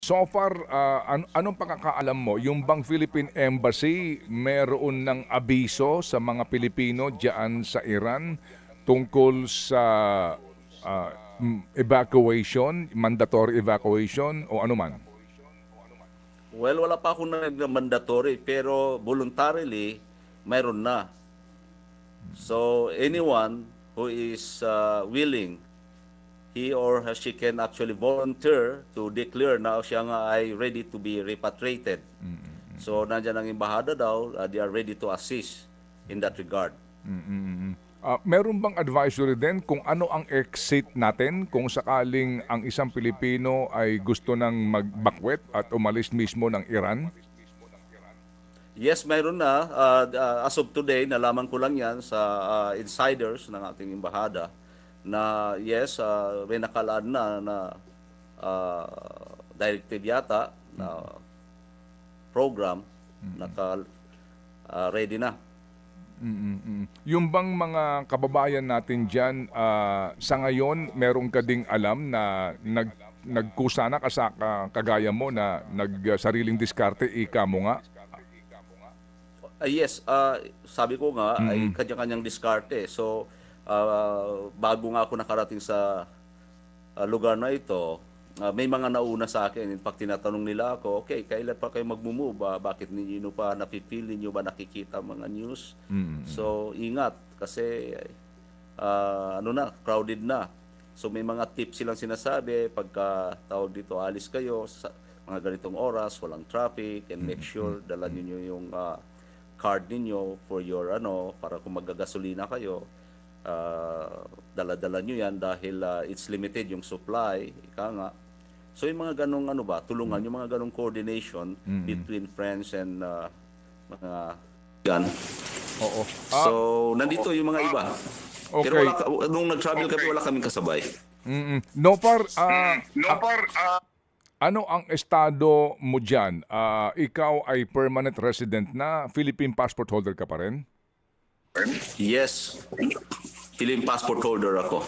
So far, anong pagkakaalam mo? Yung bang Philippine Embassy meron ng abiso sa mga Pilipino diyan sa Iran tungkol sa evacuation, mandatory evacuation o anuman? Well, wala pa akong nag-mandatory pero voluntarily mayroon na. So anyone who is willing, he or she can actually volunteer to declare na siya nga ay ready to be repatriated. So nandiyan ang embahada daw, they are ready to assist in that regard. Meron bang advisory din kung ano ang exit natin kung sakaling ang isang Pilipino ay gusto ng magbakwet at umalis mismo ng Iran? Yes, mayroon na. As of today, nalaman ko lang yan sa insiders ng ating embahada na yes, may nakalaan na directive yata na program, ready na. Yung bang mga kababayan natin dyan, sa ngayon, meron ka ding alam na nagkusa na kagaya mo na nagsariling diskarte, ika mo nga? Yes, sabi ko nga ay kanya-kanyang diskarte. So, bago nga ako nakarating sa lugar na ito, may mga nauna sa akin. In fact, tinatanong nila ako, okay, kailan pa kayo mag-move? Bakit ninyo pa nafe-feel ninyo ba nakikita mga news? So, ingat kasi crowded na. So, may mga tips silang sinasabi pagka tawag dito, alis kayo sa mga ganitong oras, walang traffic, and make sure dala niyo yung card ninyo for your para kung maggagasolina kayo, dala-dala nyo yan dahil it's limited yung supply, ika nga. So yung mga ganong tulungan, yung mga ganong coordination between friends and mga gan. Oo. So nandito yung mga iba. Pero Okay. nung nag-travel kami, wala kaming kasabay. Nopar, ano ang estado mo dyan? Ikaw ay permanent resident na, Philippine passport holder ka pa rin? Yes, Philippine passport holder ako.